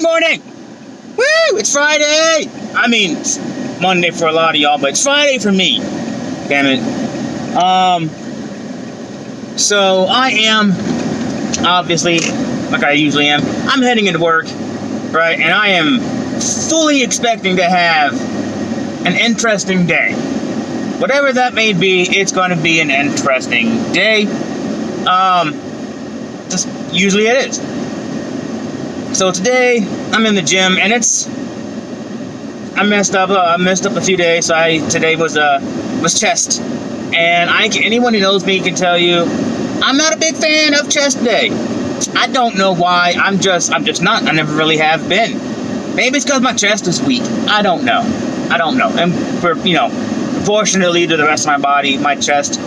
morning! Woo! It's Friday! I mean, it's Monday for a lot of y'all, but it's Friday for me. Damn it. So I am, obviously, like I usually am, I'm heading into work, right? And I am fully expecting to have an interesting day. Whatever that may be, it's going to be an interesting day. Just usually it is. So today, I'm in the gym, and I messed up a few days. So today was chest, and anyone who knows me can tell you, I'm not a big fan of chest day. I don't know why. I'm just not. I never really have been. Maybe it's because my chest is weak. I don't know. And proportionately to the rest of my body, my chest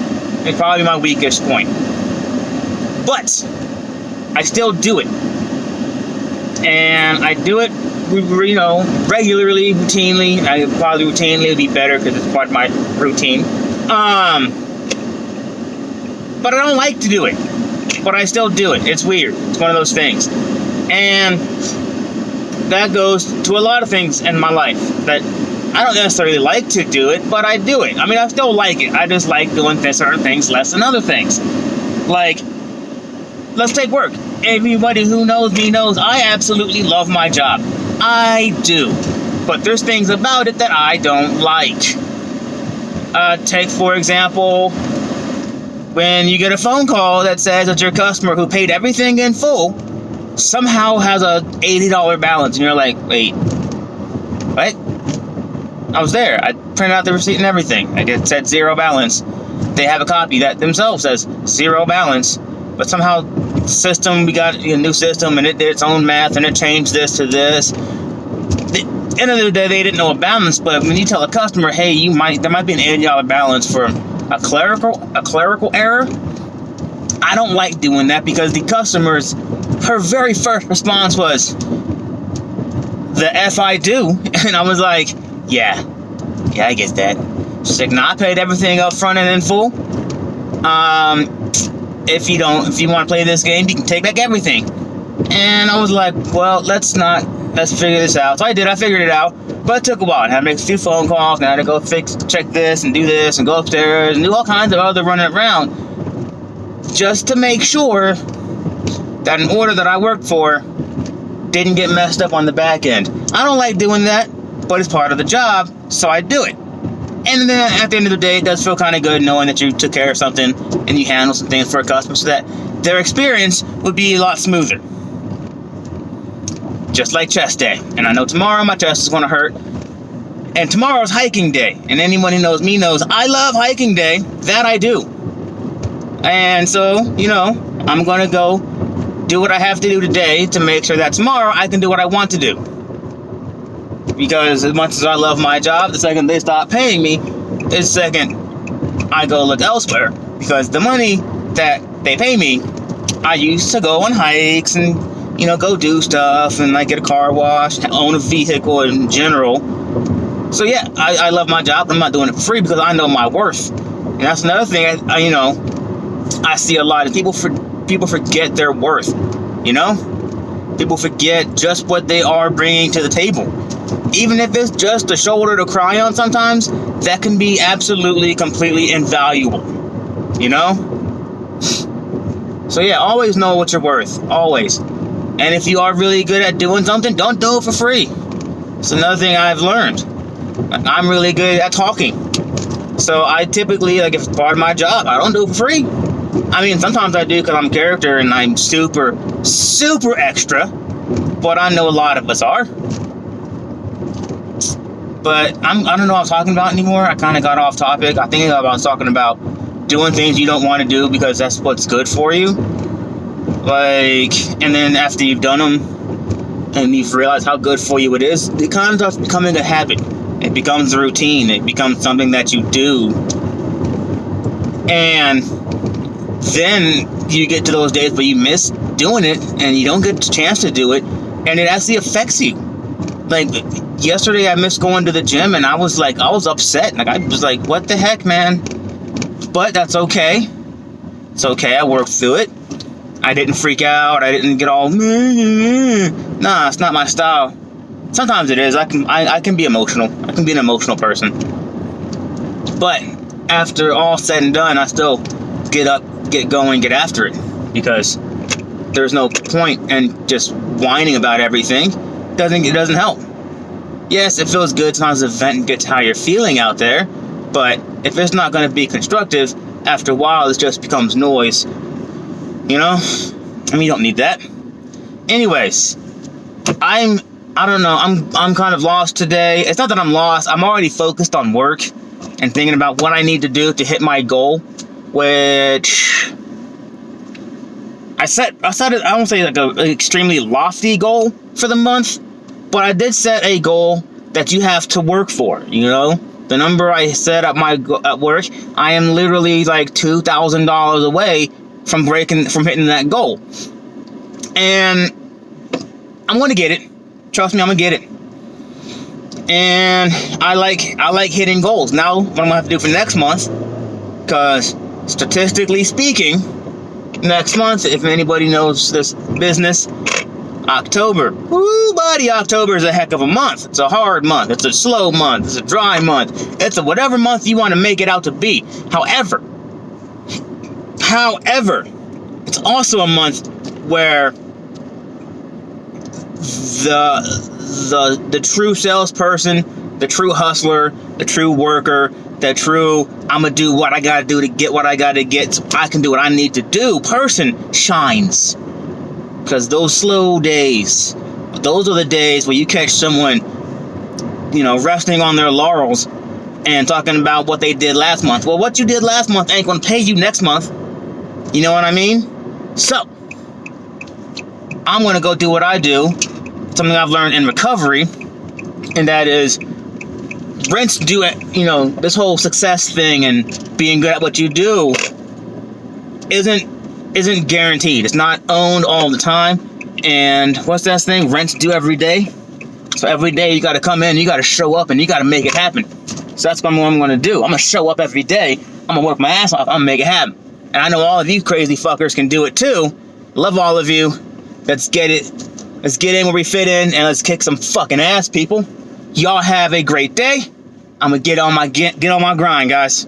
is probably my weakest point. But I still do it. And I do it, regularly, routinely. I probably routinely would be better because it's part of my routine. But I don't like to do it. But I still do it. It's weird. It's one of those things. And that goes to a lot of things in my life that I don't necessarily like to do it, but I do it. I mean, I still like it. I just like doing certain things less than other things. Like, let's take work. Everybody who knows me knows I absolutely love my job. I do. But there's things about it that I don't like. Take, for example, when you get a phone call that says that your customer who paid everything in full somehow has a $80 balance, and you're like, wait, what? I was there. I printed out the receipt and everything. It said zero balance. They have a copy that themselves says zero balance, but somehow we got a new system, and it did its own math, and it changed this to this. At the end of the day, they didn't know a balance, but when you tell a customer, hey, there might be an $80 balance for a clerical error, I don't like doing that, because the her very first response was, the F I do. And I was like, yeah, I get that. She's like, no, I paid everything up front and in full. If you want to play this game, you can take back everything. And I was like, well, let's figure this out. So I figured it out, but it took a while. I had to make a few phone calls, and I had to go check this, and do this, and go upstairs, and do all kinds of other running around, just to make sure that an order that I worked for didn't get messed up on the back end. I don't like doing that, but it's part of the job, so I do it. And then at the end of the day, it does feel kind of good knowing that you took care of something and you handled some things for a customer so that their experience would be a lot smoother. Just like chest day. And I know tomorrow my chest is going to hurt. And tomorrow's hiking day. And anyone who knows me knows I love hiking day. That I do. And so, I'm going to go do what I have to do today to make sure that tomorrow I can do what I want to do. Because as much as I love my job, the second they stop paying me is the second I go look elsewhere. Because the money that they pay me, I use to go on hikes and, go do stuff and get a car wash, own a vehicle in general. So yeah, I love my job. I'm not doing it for free because I know my worth. And that's another thing, I see a lot of people forget their worth, People forget just what they are bringing to the table. Even if it's just a shoulder to cry on sometimes, that can be absolutely, completely invaluable, So yeah, always know what you're worth, always. And if you are really good at doing something, don't do it for free. It's another thing I've learned. I'm really good at talking. So I typically, if it's part of my job, I don't do it for free. I mean, sometimes I do because I'm a character and I'm super, super extra. But I know a lot of us are. But I don't know what I'm talking about anymore. I kind of got off topic. I think I was talking about doing things you don't want to do because that's what's good for you. And then after you've done them and you've realized how good for you it is, it kind of starts becoming a habit. It becomes a routine. It becomes something that you do. And then you get to those days where you miss doing it and you don't get the chance to do it, and it actually affects you. Yesterday I missed going to the gym, and I was upset. I was like, what the heck, man? But that's okay. It's okay. I worked through it. I didn't freak out. I didn't get all, Nah, it's not my style. Sometimes it is. I can be emotional. I can be an emotional person. But after all said and done, I still get up, get going, get after it. Because there's no point in just whining about everything. It doesn't help. Yes, it feels good sometimes to vent and get how you're feeling out there. But if it's not going to be constructive, after a while it just becomes noise. You know? I mean, you don't need that. Anyways, I don't know, I'm kind of lost today. It's not that I'm lost. I'm already focused on work and thinking about what I need to do to hit my goal, which I set it, I won't say like an extremely lofty goal for the month, but I did set a goal that you have to work for, you know? The number I set at work, I am literally like $2,000 away from hitting that goal. And I'm going to get it. Trust me, I'm going to get it. And I like hitting goals. Now, what I'm going to have to do for next month, because statistically speaking, next month, if anybody knows this business, October. Woo, buddy, October is a heck of a month. It's a hard month. It's a slow month. It's a dry month. It's a whatever month you want to make it out to be. However, it's also a month where the true salesperson, the true hustler, the true worker, the true I'm gonna do what I gotta do to get what I gotta get so I can do what I need to do person shines. Because those slow days, those are the days where you catch someone, you know, resting on their laurels and talking about what they did last month. Well, what you did last month ain't gonna pay you next month. You know what I mean? So, I'm gonna go do what I do, something I've learned in recovery, and that is rinse, do it. You know, this whole success thing and being good at what you do isn't guaranteed. It's not owned all the time. And what's that thing? Rinse, do every day. So every day you got to come in, you got to show up, and you got to make it happen. So that's what I'm going to do. I'm going to show up every day. I'm going to work my ass off. I'm going to make it happen. And I know all of you crazy fuckers can do it too. Love all of you. Let's get it. Let's get in where we fit in, and let's kick some fucking ass, people. Y'all have a great day. I'm gonna get on my grind, guys.